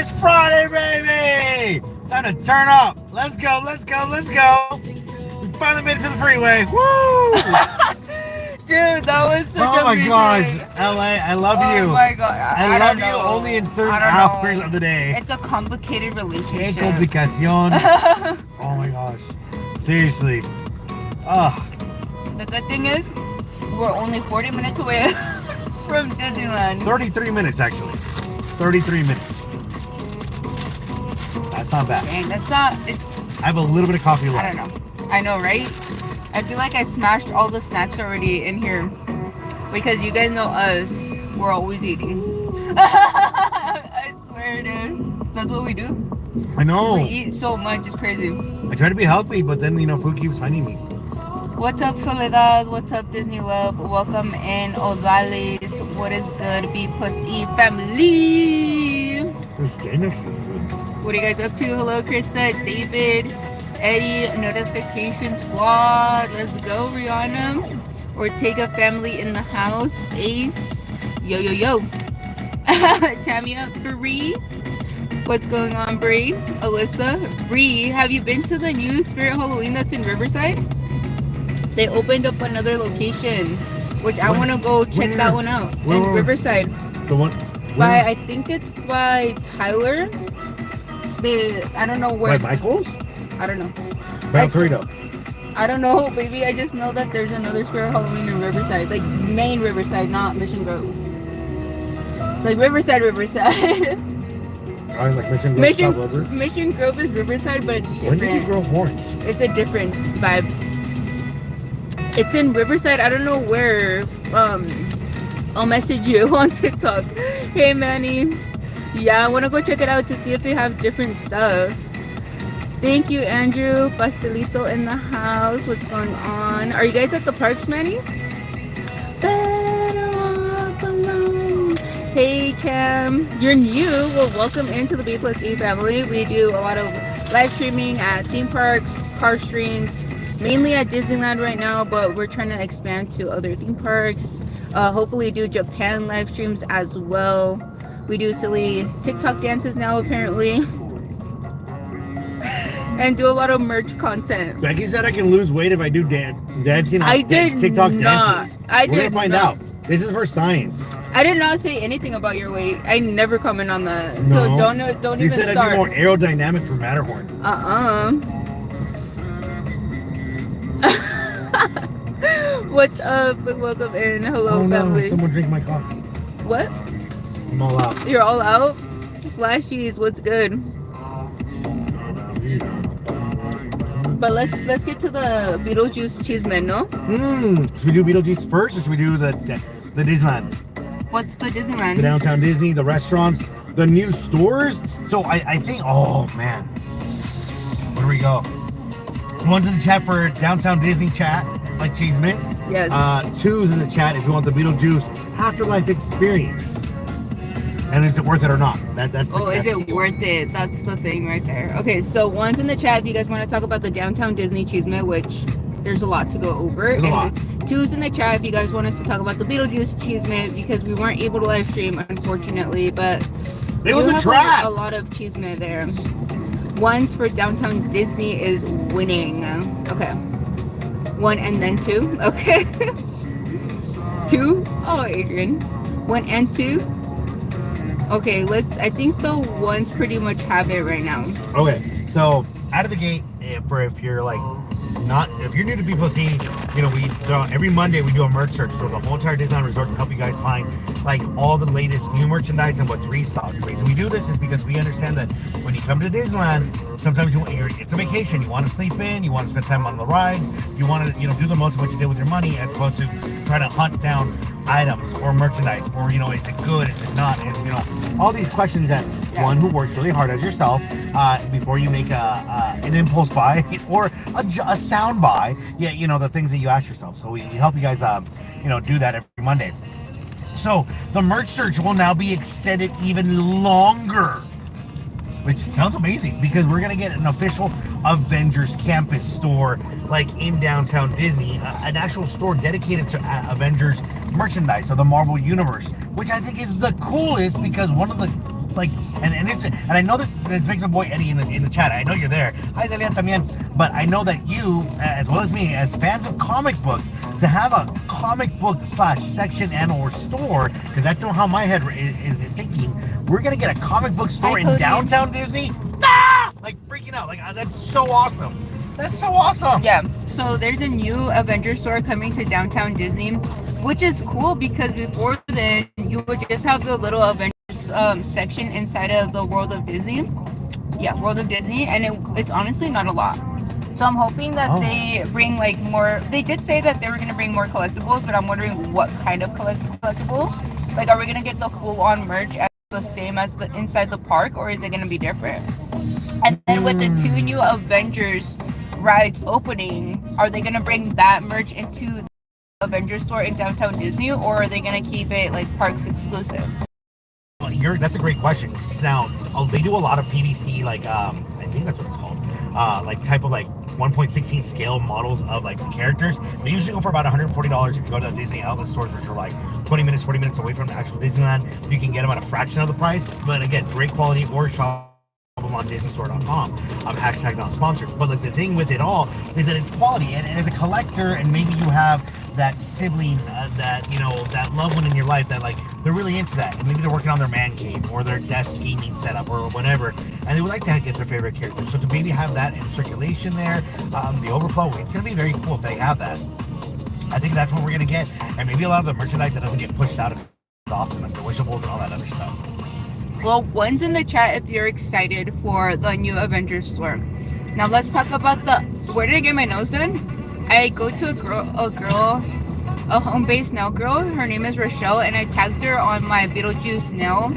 It's Friday, baby! Time to turn up. Let's go, let's go, let's go. We finally made it to the freeway. Woo! Dude, that was such Oh my amazing. gosh, LA, I love you. Oh my god, I love you only in certain hours of the day. It's a complicated relationship. Qué complicación. Oh my gosh. Seriously. Oh. The good thing is, we're only 40 minutes away from Disneyland. 33 minutes, actually. 33 minutes. That's not bad. Dang, that's not, it's... I have a little bit of coffee left. I don't know. I know, right? I feel like I smashed all the snacks already in here. Because you guys know us. We're always eating. I swear, dude. That's what we do. I know. We eat so much. It's crazy. I try to be healthy, but then, food keeps finding me. What's up, Soledad? What's up, Disney Love? Welcome in, Ozales. What is good, B plus E family? What are you guys up to? Hello, Krista, David, Eddie, Notification Squad. Let's go, Rihanna. Ortega family in the house. Ace. Yo, yo, yo. Tamia, Bree. What's going on, Bree? Alyssa. Bree, have you been to the new Spirit Halloween that's in Riverside? They opened up another location, which I want to go check that one out. In Riverside. The one? I think it's by Tyler. I don't know where. By Michael's? I don't know. By Torito. I don't know, baby. I just know that there's another Spirit Halloween in Riverside. Like, main Riverside, not Mission Grove. Like, Riverside. Oh, like Mission Grove. Mission Grove is Riverside, but it's different. When did you grow horns? It's a different vibes. It's in Riverside. I don't know where. I'll message you on TikTok. Hey, Manny. Yeah, I want to go check it out to see if they have different stuff. Thank you, Andrew. Pastelito in the house. What's going on? Are you guys at the parks, Manny? Better off alone. Hey, Cam. You're new. Well, welcome into the B plus E family. We do a lot of live streaming at theme parks, car streams, mainly at Disneyland right now, but we're trying to expand to other theme parks. Hopefully do Japan live streams as well. We do silly TikTok dances now, apparently. And do a lot of merch content. Becky said I can lose weight if I do dancing on TikTok dances. We're gonna find out. This is for science. I did not say anything about your weight. I never comment on that. No. So don't you even said start. I'd be more aerodynamic for Matterhorn. What's up? Welcome in. Hello, family. Someone drink my coffee. What? I'm all out. You're all out? Flashies, what's good? But let's get to the Beetlejuice chisme, no? Should we do Beetlejuice first, or should we do the Disneyland? What's the Disneyland? The downtown Disney, the restaurants, the new stores. So I think, oh man, where do we go? One's in the chat for downtown Disney chat, like chisme. Yes. Two's in the chat if you want the Beetlejuice afterlife experience. And is it worth it or not? That's is it worth it? That's the thing right there. Okay, so one's in the chat if you guys want to talk about the downtown Disney chisme, which there's a lot to go over. There's a lot. Two's in the chat if you guys want us to talk about the Beetlejuice chisme, because we weren't able to live stream, unfortunately, but it was a trap. A lot of chisme there. One's for downtown Disney is winning. Okay. One and then two. Okay. Two. Oh, Adrian. One and two. Okay, I think the ones pretty much have it right now. Okay, so out of the gate, if you're like if you're new to B+E, we every Monday we do a merch search for the whole entire Disneyland Resort to help you guys find like all the latest new merchandise and what's restocked. The reason we do this is because we understand that when you come to Disneyland, sometimes it's a vacation. You want to sleep in, you want to spend time on the rides, you want to do the most of what you did with your money, as opposed to trying to hunt down items or merchandise, or is it good, is it not, and all these questions that one who works really hard as yourself before you make an impulse buy or a sound buy, the things that you ask yourself. So we help you guys do that every Monday. So the merch search will now be extended even longer, which sounds amazing, because we're gonna get an official Avengers campus store, like in downtown Disney, an actual store dedicated to Avengers merchandise or the Marvel Universe, which I think is the coolest, because one of the like, and I know this makes my boy Eddie in the chat. I know you're there. Hi, Delia también. But I know that you, as well as me, as fans of comic books, to have a comic book / section and or store, because that's how my head is thinking. We're gonna get a comic book store in downtown Disney. Ah! Like freaking out. Like that's so awesome. That's so awesome. Yeah. So there's a new Avengers store coming to downtown Disney, which is cool because before then you would just have the little Avengers section inside of the World of Disney. Yeah, World of Disney, and it's honestly not a lot. So I'm hoping that they bring like more. They did say that they were gonna bring more collectibles, but I'm wondering what kind of collectibles. Like, are we gonna get the full-on merch as the same as the inside the park, or is it gonna be different? And then with the 2 new Avengers rides opening, are they gonna bring that merch into the Avengers store in downtown Disney, or are they gonna keep it like parks exclusive? That's a great question. Now, they do a lot of PVC, like I think that's what it's called, like type of like 1.16 scale models of like the characters. They usually go for about $140 if you go to the Disney outlet stores, which are like 40 minutes away from the actual Disneyland. You can get them at a fraction of the price, but again, great quality, or shop them on disneystore.com. Hashtag not sponsored. But like the thing with it all is that it's quality, and as a collector, and maybe you have that sibling, that that loved one in your life that like they're really into that, and maybe they're working on their man cave or their desk gaming setup or whatever, and they would like to get their favorite character. So to maybe have that in circulation there, the overflow, it's gonna be very cool if they have that. I think that's what we're gonna get, and maybe a lot of the merchandise that doesn't get pushed out as often, like the wishables and all that other stuff. Well, one's in the chat if you're excited for the new Avengers store. Now let's talk about where did I get my nose done? I go to a home-based nail girl. Her name is Rochelle, and I tagged her on my Beetlejuice nail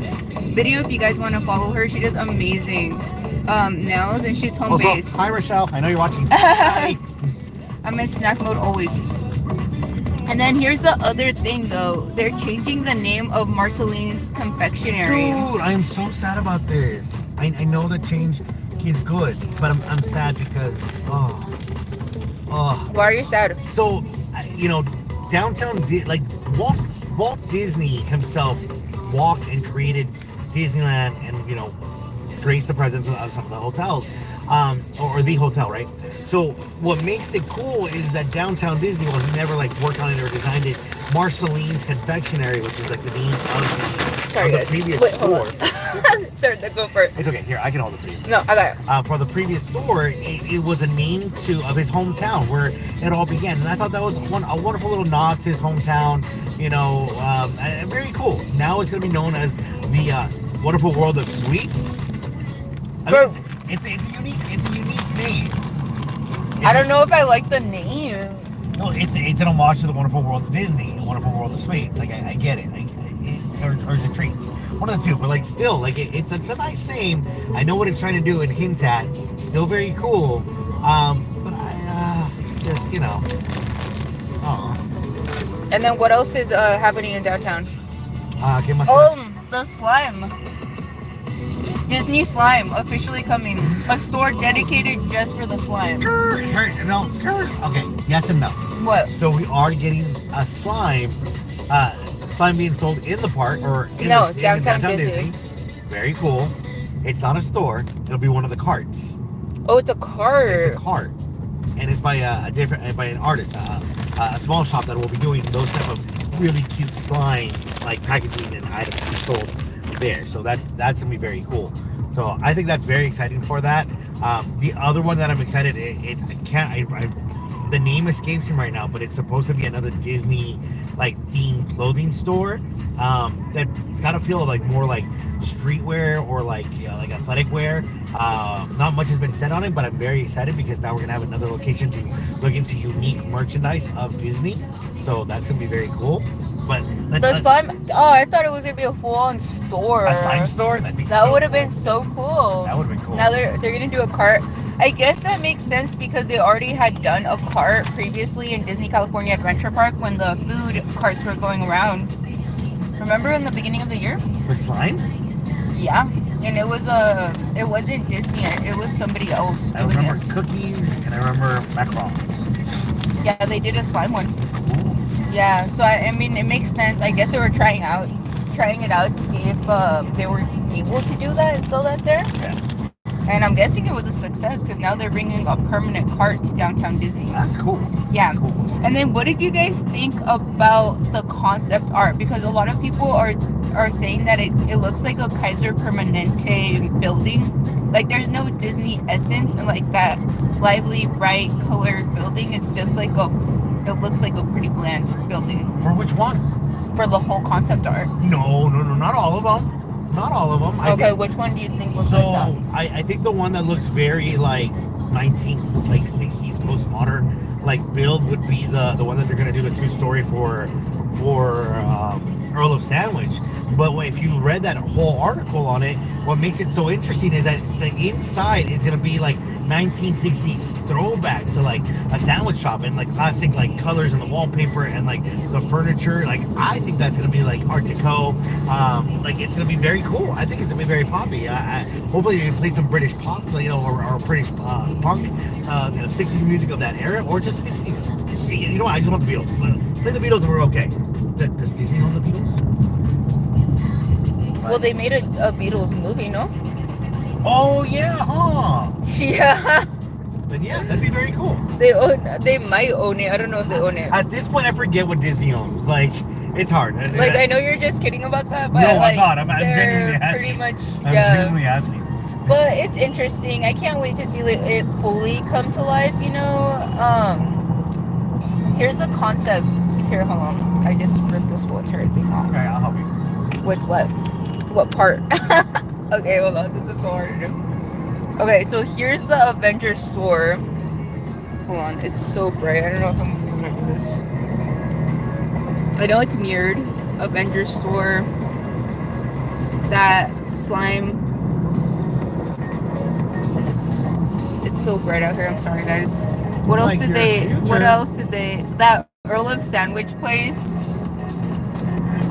video. If you guys want to follow her, she does amazing nails, and she's home-based. Hi, Rochelle. I know you're watching. Hi. I'm in snack mode always. And then here's the other thing, though. They're changing the name of Marceline's Confectionery. Dude, I am so sad about this. I know the change is good, but I'm sad because Why are you sad? So, downtown, like Walt Disney himself walked and created Disneyland, and graced the presence of some of the hotels, or the hotel, right? So what makes it cool is that downtown Disney, well, he never like worked on it or designed it. Marceline's Confectionery, which is like the name of the previous store. Sorry, go for it. It's okay. Here, I can hold it for you. No, I got it. For the previous store, it was a name of his hometown where it all began, and I thought that was a wonderful little nod to his hometown. And very cool. Now it's going to be known as the Wonderful World of Sweets. It's a unique name. I don't know if I like the name. Well, it's an homage to the Wonderful World of Disney, a Wonderful World of Sweets. Like I get it. Or the treats, one of the two. But like still, like it's a nice name. I know what it's trying to do and hint at. Still very cool. But I just And then what else is happening in downtown? The slime. Disney slime officially coming. A store dedicated just for the slime. Okay, yes and no. What? So we are getting a slime being sold in the park, or in downtown Disney. Very cool. It's not a store. It'll be one of the carts. Oh, it's a cart. It's a cart, and it's by an artist, a small shop that will be doing those type of really cute slime like packaging and items to be sold there. So that's gonna be very cool. So I think that's very exciting for that. The other one that I'm excited, the name escapes me right now, but it's supposed to be another Disney like themed clothing store that's got a feel of like more like streetwear or like athletic wear. Not much has been said on it, but I'm very excited because now we're gonna have another location to look into unique merchandise of Disney. So that's gonna be very cool. But the slime. Oh, I thought it was gonna be a full-on store. A slime store? That would have been so cool. That would have been cool. Now they're gonna do a cart. I guess that makes sense because they already had done a cart previously in Disney California Adventure Park when the food carts were going around. Remember in the beginning of the year? With slime? Yeah, and it wasn't Disney. It was somebody else. I remember cookies and I remember macarons. Yeah, they did a slime one. Yeah, so I mean it makes sense. I guess they were trying it out to see if they were able to do that and sell that there. Yeah. And I'm guessing it was a success because now they're bringing a permanent cart to downtown Disney. That's cool. Yeah. Cool. And then what did you guys think about the concept art? Because a lot of people are saying that it looks like a Kaiser Permanente building. Like there's no Disney essence and like that lively, bright, colored building. It's just like it looks like a pretty bland building. For which one? For the whole concept art. No, not all of them. Not all of them. Okay, which one do you think looks like that? I think the one that looks very like 19th, like 60s postmodern, like build would be the one that they're gonna do the 2-story for Earl of Sandwich. But if you read that whole article on it, what makes it so interesting is that the inside is gonna be like 1960s throwback to like a sandwich shop and like classic like colors in the wallpaper and like the furniture. Like I think that's gonna be like Art Deco. Like it's gonna be very cool. I think it's gonna be very poppy. Hopefully they can play some British pop, you know, or British punk, 60s music of that era, or just 60s. You know what? I just want the Beatles. Play the Beatles and we're okay. Does Disney own the Beatles? Well, they made a Beatles movie, no? Oh yeah, huh? Yeah. But yeah, that'd be very cool. They might own it. I don't know if they own it. At this point, I forget what Disney owns. Like, it's hard. Like, I know you're just kidding about that, but no, like, I'm not. I'm genuinely asking. Pretty much, I'm yeah. genuinely asking. But it's interesting. I can't wait to see it fully come to life. You know, here's the concept. Here, hold on. I just ripped this whole entire thing off. Okay, I'll help you. With what? What part? Okay, hold on. This is so hard to do. Okay, so here's the Avengers store. Hold on. It's so bright. I don't know if I'm going to remember this. I know it's mirrored. Avengers store. That slime. It's so bright out here. I'm sorry, guys. What else did they... What else did they... That Earl of Sandwich place.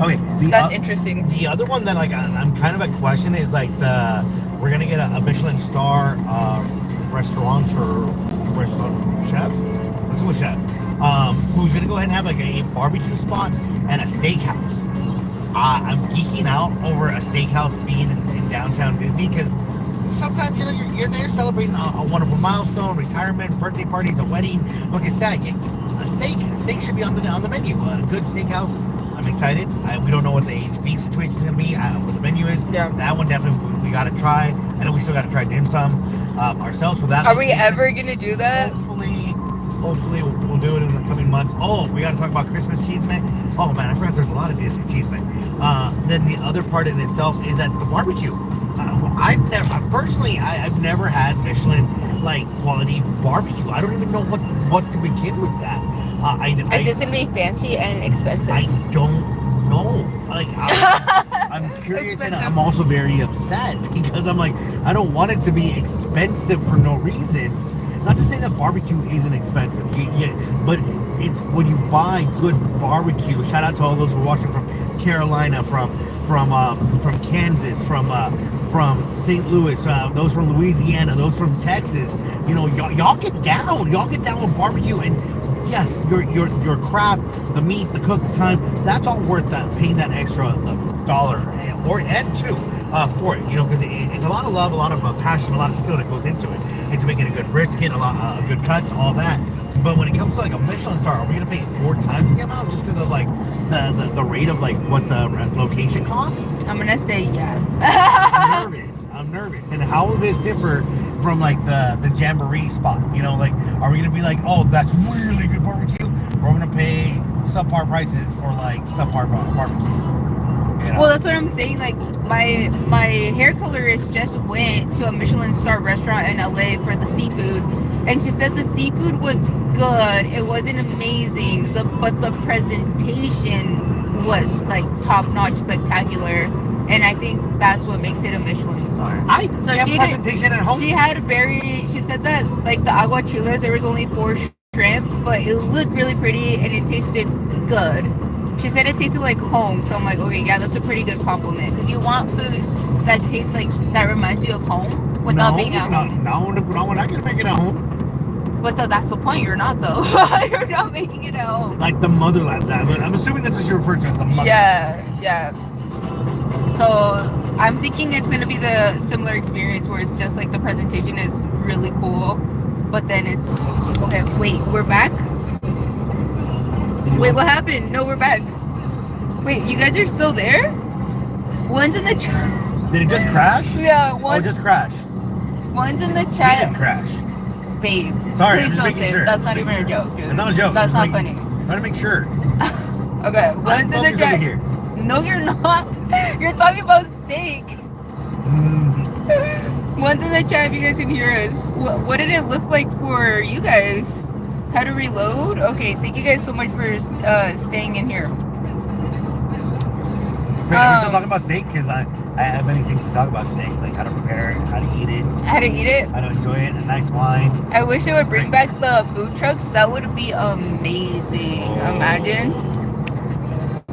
Okay, that's interesting. The other one that like I'm kind of a question is like we're gonna get a Michelin star restaurant chef. Let's go with chef. Who's gonna go ahead and have like a barbecue spot and a steakhouse. I'm geeking out over a steakhouse being in downtown Disney because sometimes you know you're there celebrating a wonderful milestone, retirement, birthday parties, a wedding. Look, it's that a steak should be on the menu. A good steakhouse. I'm excited. We don't know what the HB situation is going to be, what the menu is. Yeah. That one definitely we got to try. I know we still got to try dim sum ourselves for that. Are we ever going to do that? Hopefully we'll do it in the coming months. Oh, we got to talk about Christmas chisme. Oh man, I forgot there's a lot of Disney chisme. Then the other part in itself is that the barbecue. I've never had Michelin like quality barbecue. I don't even know what to begin with that. It's just gonna be fancy and expensive. I don't know. Like, I'm curious and I'm also very upset because I'm like, I don't want it to be expensive for no reason. Not to say that barbecue isn't expensive, but it's when you buy good barbecue. Shout out to all those who are watching from Carolina, from Kansas, from St. Louis, those from Louisiana, those from Texas. You know, y'all get down. Y'all get down with barbecue and. Yes, your craft, the meat, the cook, the time, that's all worth that, paying that extra $1 or two for it, you know, because it's a lot of love, a lot of passion, a lot of skill that goes into it, into making a good brisket, a lot of good cuts, all that. But when it comes to like a Michelin star, are we gonna pay 4 times the amount just because of like the rate of like what the location costs? I'm gonna say yeah. I'm nervous. And how will this differ from like the Jamboree spot? You know, like, are we gonna be like, oh, that's really good barbecue, or we're gonna pay subpar prices for like subpar barbecue? You know? Well, that's what I'm saying. Like my hair colorist just went to a Michelin star restaurant in LA for the seafood, and she said the seafood was good. It wasn't amazing, but the presentation was like top notch, spectacular. And I think that's what makes it a Michelin star. Presentation at home. She said that like the aguachiles, there was only 4 shrimp, but it looked really pretty and it tasted good. She said it tasted like home, so I'm like, okay, yeah, that's a pretty good compliment. Because you want food that tastes like, that reminds you of home without being at home. No, when I can make it at home. But that's the point, you're not though. You're not making it at home. Like the motherland, but I'm assuming that's what you refer to as the motherland. Yeah. So I'm thinking it's gonna be the similar experience where it's just like the presentation is really cool, but then it's okay. Wait, we're back. Wait, what happened? No, we're back. Wait, you guys are still there? One's in the chat. Did it just crash? Yeah, one just crashed. One's in the It chat. didn't crash. Babe, Sorry, please don't say sure. that's not even a joke, dude. It's not a joke. That's not funny. Trying to make sure. Okay, one's in the chat. Here. No, you're not. You're talking about steak. One's in the chat if you guys can hear us. What did it look like for you guys? How to reload? Okay, thank you guys so much for staying in here. We're still talking about steak because I have many things to talk about steak, like how to prepare it, how to eat it. How to eat it? How to enjoy it, a nice wine. I wish they would bring back the food trucks. That would be amazing. Oh. Imagine.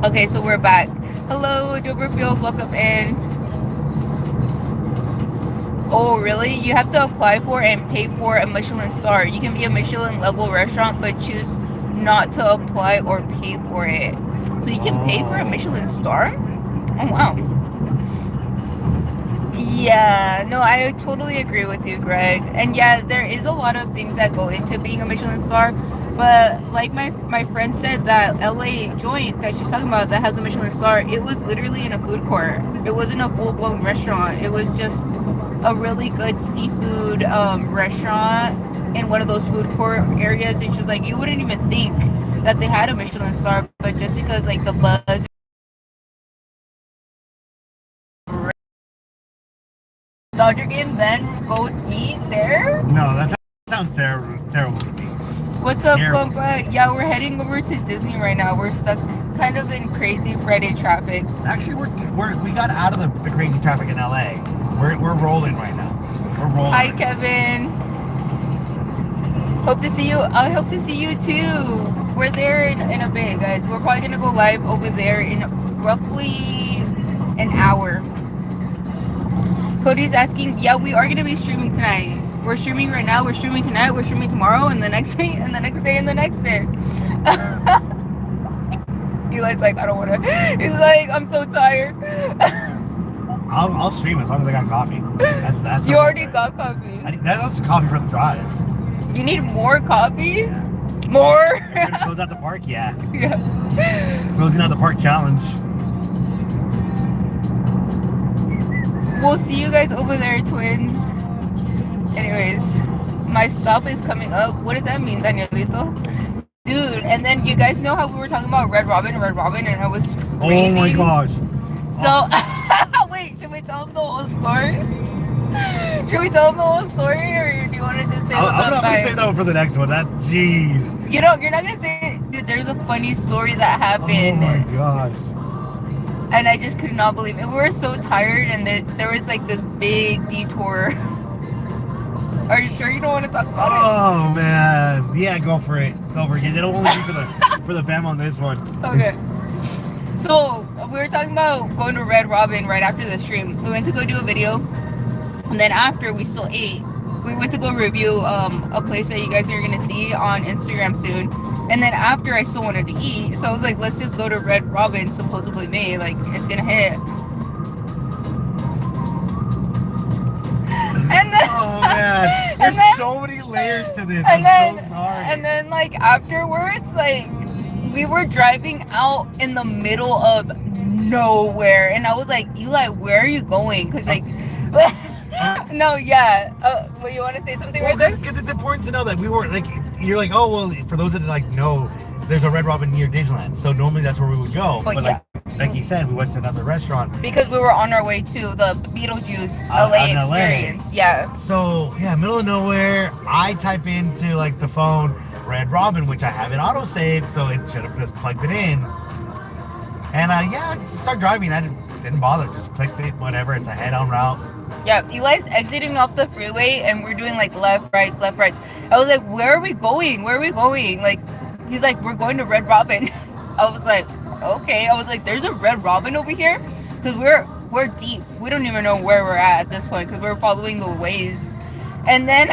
Okay, so we're back. Hello, Doberfield. Welcome in. Oh, really? You have to apply for and pay for a Michelin star. You can be a Michelin level restaurant, but choose not to apply or pay for it. So you can pay for a Michelin star? Oh, wow. Yeah, no, I totally agree with you, Greg. And yeah, there is a lot of things that go into being a Michelin star. But like my friend said, that LA joint that she's talking about that has a Michelin star, it was literally in a food court. It wasn't a full-blown restaurant. It was just a really good seafood restaurant in one of those food court areas. And she's like, you wouldn't even think that they had a Michelin star, but just because like the buzz Dodger game, then go eat there? No, that sounds terrible to me. What's up, Plumpa? Yeah, we're heading over to Disney right now. We're stuck kind of in crazy Friday traffic. Actually, we got out of the crazy traffic in LA. We're rolling right now. We're rolling. Hi, Kevin. Hope to see you. I hope to see you too. We're there in a bit, guys. We're probably gonna go live over there in roughly an hour. Cody's asking, yeah, we are gonna be streaming tonight. We're streaming right now, we're streaming tonight, we're streaming tomorrow, and the next day, and the next day, and the next day. Eli's like, I don't wanna. He's like, I'm so tired. I'll stream as long as I got coffee. That's You already got coffee. That's coffee for the drive. You need more coffee? Yeah. More? You're gonna close out the park? Yeah. Yeah. Closing out the park challenge. We'll see you guys over there, twins. Anyways, my stop is coming up. What does that mean, Danielito? Dude, and then you guys know how we were talking about Red Robin, and I was craving. Oh my gosh. So, wait, should we tell them the whole story? Should we tell them the whole story, or do you want to just say what's up? I'm gonna save that one for the next one. Jeez. You know, you're not gonna say it. Dude, there's a funny story that happened. Oh my gosh. And I just could not believe it. We were so tired, and there was like this big detour. Are you sure you don't want to talk about it? Oh man, yeah, go for it. Go for it. It'll only be for the fam on this one. Okay. So we were talking about going to Red Robin right after the stream. We went to go do a video, and then after we still ate. We went to go review a place that you guys are gonna see on Instagram soon. And then after, I still wanted to eat, so I was like, let's just go to Red Robin, supposedly made. Like, it's gonna hit. And then, oh man, there's so many layers to this. I'm so sorry. And then, like, afterwards, like, we were driving out in the middle of nowhere, and I was like, Eli, where are you going? Because, like, no, yeah. Well, you want to say something right there? Because it's important to know that we were like, you're like, oh well. For those that like know, there's a Red Robin near Disneyland, so normally that's where we would go. But yeah. like he said, we went to another restaurant because we were on our way to the Beetlejuice LA experience. LA. Yeah. So yeah, middle of nowhere. I type into like the phone Red Robin, which I have it auto saved, so it should have just plugged it in. And yeah, start driving. I didn't bother. Just clicked it. Whatever. It's a head-on route. Yeah, Eli's exiting off the freeway, and we're doing like left, rights. I was like, where are we going? Like, he's like, we're going to Red Robin. I was like, okay. I was like, there's a Red Robin over here? Because we're deep. We don't even know where we're at this point because we're following the ways. And then...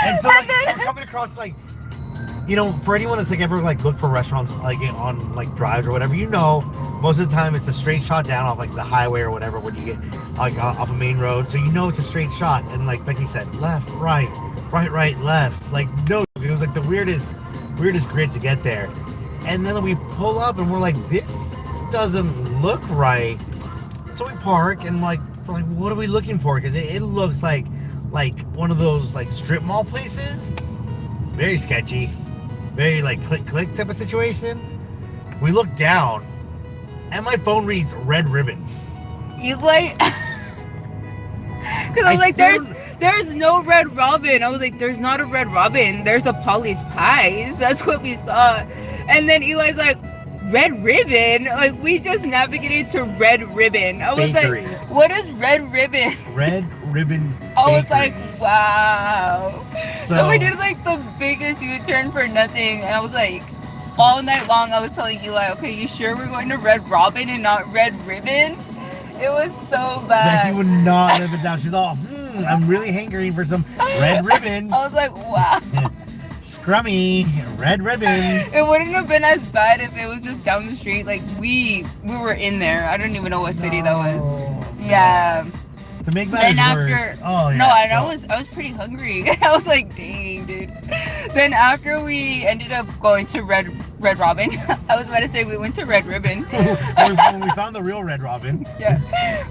and so like, we're coming across like... you know, for anyone that's like ever like looked for restaurants like on like drives or whatever, you know, most of the time it's a straight shot down off like the highway or whatever when you get like off a main road. So you know it's a straight shot, and like Becky said, left, right, right, left. Like no, it was like the weirdest grid to get there. And then we pull up and we're like, this doesn't look right. So we park and like, we're like, what are we looking for? Because it looks like one of those like strip mall places. Very sketchy. Very like click type of situation. We look down and my phone reads Red Ribbon. You like... Because I was like, there's no Red Robin. I was like, there's not a Red Robin. There's a Polly's Pies. That's what we saw. And then Eli's like, Red Ribbon? Like, we just navigated to Red Ribbon. I was Bakery. like, what is Red Ribbon? Red Ribbon Bakery. I was like, wow. So we did like the biggest U-turn for nothing. And I was like, all night long I was telling Eli, okay, you sure we're going to Red Robin and not Red Ribbon? It was so bad. Becky would not live it down. She's all, I'm really hankering for some Red Ribbon. I was like, wow. Scrummy, Red Ribbon. It wouldn't have been as bad if it was just down the street. Like we were in there. I don't even know what city that was. Yeah. To make matters worse. Oh yeah. No, and I was pretty hungry. I was like, dang, dude. Then after we ended up going to Red Robin, I was about to say we went to Red Ribbon. When we found the real Red Robin. Yeah.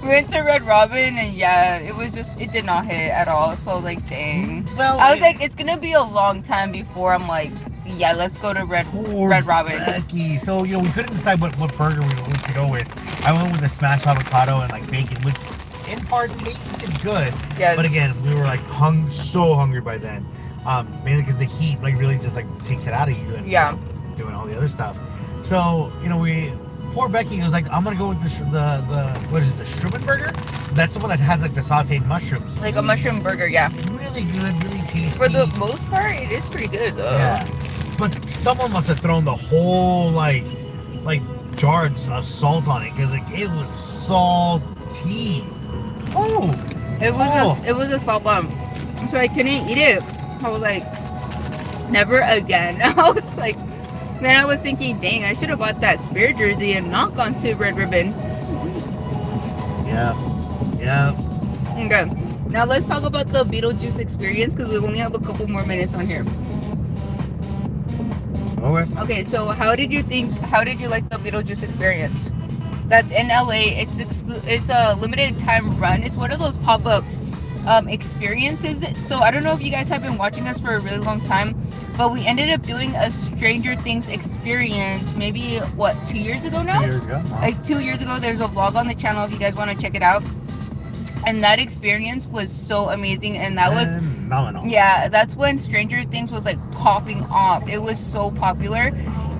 We went to Red Robin and yeah, it did not hit at all. So like, dang. Well, I was like, it's gonna be a long time before I'm like, yeah, let's go to Red Robin. Becky. So, you know, we couldn't decide what burger we wanted to go with. I went with the smashed avocado and like bacon, which in part tasted good. Yes. But again, we were like so hungry by then. Mainly because the heat like really just like takes it out of you. And, yeah. Doing all the other stuff. So, you know, poor Becky was like, I'm gonna go with the what is it, the Strummen burger? That's the one that has like the sauteed mushrooms. Like a mushroom burger, yeah. Really good, really tasty. For the most part, it is pretty good though. Yeah. But someone must have thrown the whole like jar of salt on it because like it was salty. Oh. It was a salt bomb. So I couldn't eat it. I was like, never again. I was like, then I was thinking, dang, I should have bought that Spirit jersey and not gone to Red Ribbon. Yeah. Okay. Now let's talk about the Beetlejuice experience because we only have a couple more minutes on here. Okay, so how did you like the Beetlejuice experience? That's in LA. It's a limited time run. It's one of those pop-up experiences. So I don't know if you guys have been watching us for a really long time, but we ended up doing a Stranger Things experience maybe 2 years ago now? 2 years ago. Wow. Like 2 years ago. There's a vlog on the channel if you guys want to check it out. And that experience was so amazing, and that was phenomenal. Yeah, that's when Stranger Things was like popping off. It was so popular.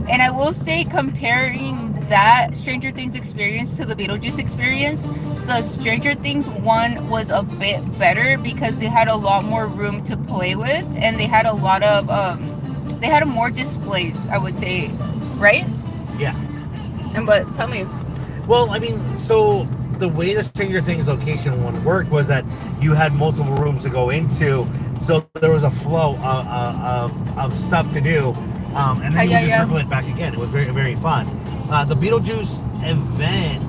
And I will say, comparing that Stranger Things experience to the Beetlejuice experience, the Stranger Things one was a bit better because they had a lot more room to play with, and they had a lot of they had more displays, I would say, right? Yeah. But tell me. Well, I mean, so the way the Stranger Things location one worked was that you had multiple rooms to go into, so there was a flow of stuff to do, and then you would just circle it back again. It was very, very fun. The Beetlejuice event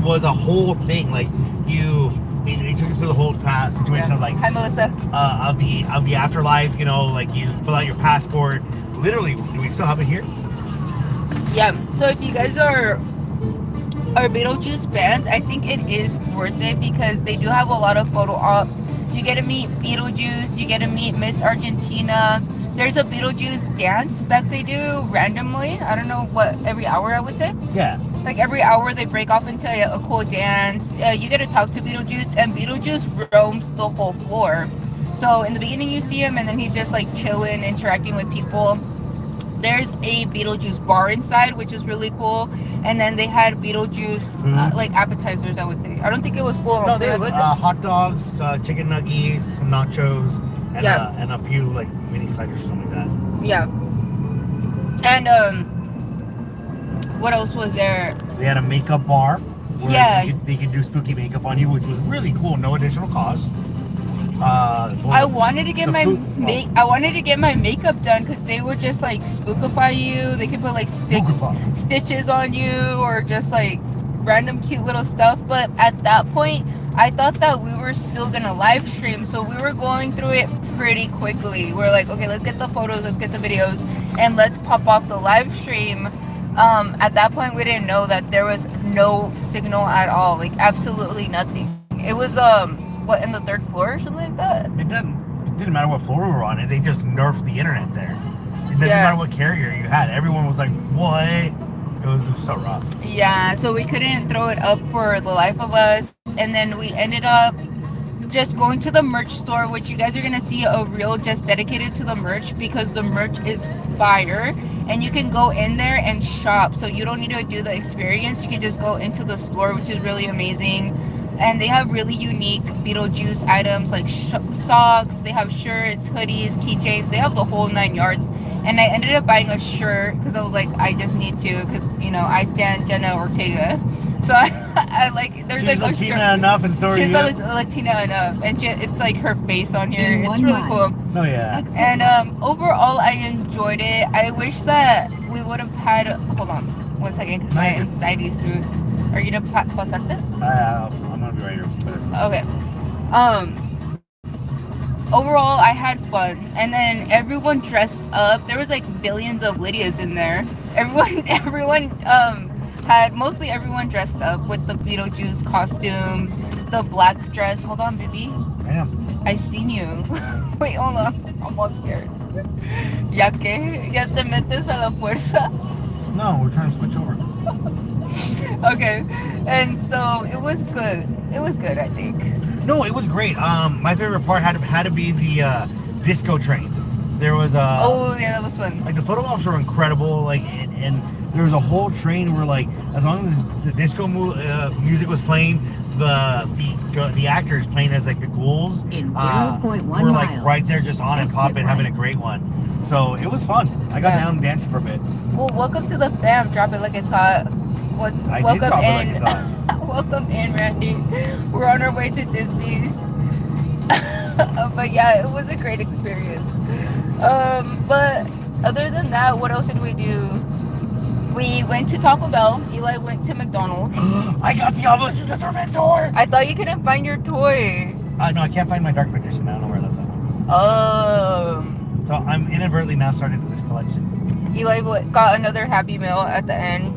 was a whole thing. Like they took you through the whole past situation of like, hi Melissa, of the afterlife. You know, like you fill out your passport. Literally, do we still have it here? Yeah. So if you guys are Beetlejuice fans, I think it is worth it because they do have a lot of photo ops. You get to meet Beetlejuice, you get to meet Miss Argentina. There's a Beetlejuice dance that they do randomly. I don't know every hour I would say. Yeah. Like every hour they break off into a cool dance. You get to talk to Beetlejuice, and Beetlejuice roams the whole floor. So in the beginning you see him, and then he's just like chilling, interacting with people. There's a Beetlejuice bar inside, which is really cool. And then they had Beetlejuice like appetizers, I would say. I don't think it was full on food, was it? Hot dogs, chicken nuggets, nachos, and a few like mini sliders or something like that. Yeah. And what else was there? They had a makeup bar. Yeah. They could do spooky makeup on you, which was really cool. No additional cost. I wanted to get the my food- I wanted to get my makeup done because they would just like spookify you. They could put like stitches on you or just like random cute little stuff. But at that point, I thought that we were still gonna live stream, so we were going through it pretty quickly. We're like, okay, let's get the photos, let's get the videos, and let's pop off the live stream. At that point, we didn't know that there was no signal at all, like absolutely nothing. It was what, in the 3rd floor or something like that? It didn't matter what floor we were on. They just nerfed the internet there. It didn't matter what carrier you had. Everyone was like, what? It was so rough. Yeah, so we couldn't throw it up for the life of us. And then we ended up just going to the merch store, which you guys are going to see a reel just dedicated to the merch because the merch is fire. And you can go in there and shop. So you don't need to do the experience. You can just go into the store, which is really amazing. And they have really unique Beetlejuice items like socks. They have shirts, hoodies, keychains. They have the whole 9 yards. And I ended up buying a shirt because I was like, I just need to because, you know, I stand Jenna Ortega. So I like, there's She's like a Latina shirt. enough and so are She's you. Latina enough. And it's like her face on here. It's really cool. Oh, yeah. And overall, I enjoyed it. I wish that we would have had, hold on 1 second because my anxiety's through. Are you going to pasarte? I'm going to be right here. Okay. Overall, I had fun. And then everyone dressed up. There was like billions of Lydias in there. Everyone mostly everyone dressed up with the Beetlejuice costumes, the black dress. Hold on, baby. Damn. I seen you. Wait, hold on. I'm all scared. ¿Ya qué? ¿Ya te metes a la fuerza? No, we're trying to switch over. Okay. And so it was good. It was good, I think. No, it was great. My favorite part had to be the disco train. There was oh yeah, that was fun. Like the photo ops were incredible. Like and there was a whole train where like as long as the disco music was playing, the actors playing as like the ghouls in 0.1 were like miles. right there just on and popping, having a great one. So it was fun. I got down and danced for a bit. Well, welcome to the fam. Drop it like it's hot. Welcome in. Welcome in, Randy. We're on our way to Disney. But yeah, it was a great experience. But other than that, what else did we do? We went to Taco Bell. Eli went to McDonald's. I got the Obelisk the Tormentor. I thought you couldn't find your toy. No, I can't find my Dark Magician. I don't know where I left that one. So I'm inadvertently now started this collection. Eli got another Happy Meal at the end.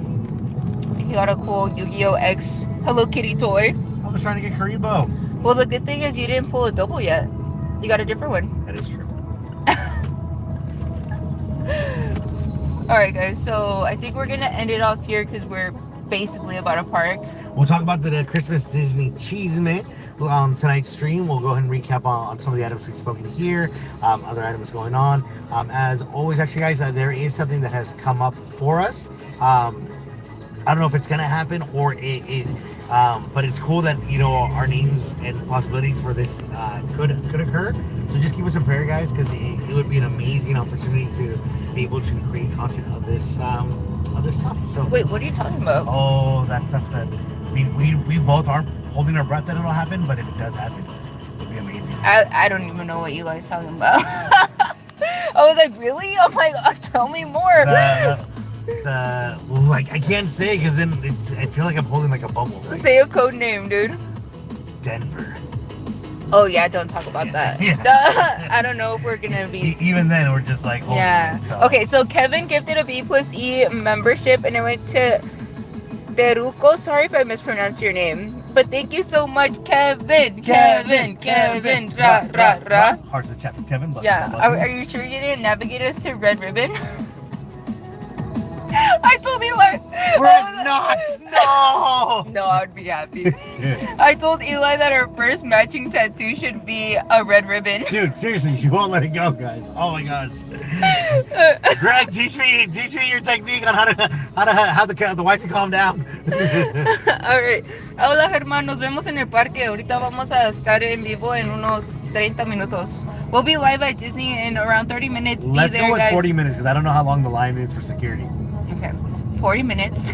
He got a cool Yu-Gi-Oh! X Hello Kitty toy. I was trying to get Karibo. Well, the good thing is you didn't pull a double yet. You got a different one. That is true. Alright guys, so I think we're going to end it off here because we're basically about to park. We'll talk about the Christmas Disney chisme on tonight's stream. We'll go ahead and recap on some of the items we've spoken here, other items going on. As always, actually guys, there is something that has come up for us. I don't know if it's going to happen or but it's cool that, you know, our names and possibilities for this could occur. So just keep us in prayer, guys, because it would be an amazing opportunity to be able to create content of this stuff. So wait, what are you talking about? Oh, that stuff that we both aren't holding our breath that it'll happen, but if it does happen, it'll be amazing. I don't even know what Eli's talking about. I was like, really? I'm like, tell me more. Like I can't say because then I feel like I'm holding like a bubble. Like, say a code name, dude. Denver. Oh yeah, don't talk about that. Yeah. I don't know if we're gonna be. Even then, we're just like. Yeah. It, so. Okay, so Kevin gifted a B+E membership, and it went to Deruko. Sorry if I mispronounced your name, but thank you so much, Kevin. Ra ra ra. Hearts of chat from Kevin. Yeah. Are you sure you didn't navigate us to Red Ribbon? I told Eli. We're not. No. No, I would be happy. I told Eli that our first matching tattoo should be a red ribbon. Dude, seriously, she won't let it go, guys. Oh my gosh. Greg, teach me your technique on how the wife can calm down. Alright. Hola, Germán. Nos vemos en el parque. Ahorita vamos a estar en vivo en unos 30 minutos. We'll be live at Disney in around 30 minutes. Let's go with guys. 40 minutes because I don't know how long the line is for security. Okay. 40 minutes.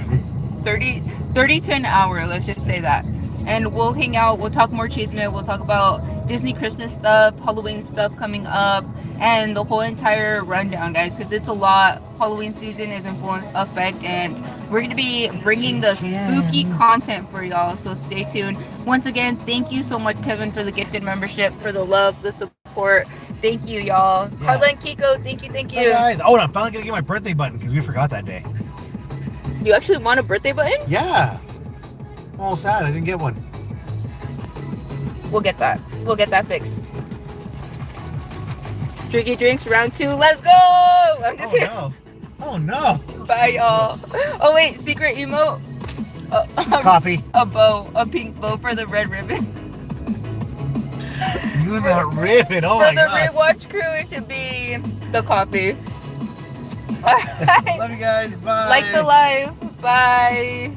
30 to an hour, let's just say that. And we'll hang out, we'll talk more chisme, we'll talk about Disney Christmas stuff, Halloween stuff coming up, and the whole entire rundown, guys, because it's a lot. Halloween season is in full effect, and we're going to be bringing the spooky content for y'all, so stay tuned. Once again, thank you so much, Kevin, for the gifted membership, for the love, the support. Thank you, y'all. Yeah. Carla and Kiko, thank you. Hey guys. Oh, and I'm finally going to get my birthday button because we forgot that day. You actually want a birthday button? Yeah. I'm all sad I didn't get one. We'll get that. We'll get that fixed. Tricky Drinks round 2. Let's go! I'm just here. No. Oh no. Bye, y'all. Oh wait, secret emote. Coffee. A bow, a pink bow for the red ribbon. You and that ribbon. Oh my god. For the rewatch crew, it should be the coffee. Love you guys. Bye. Like the live. Bye.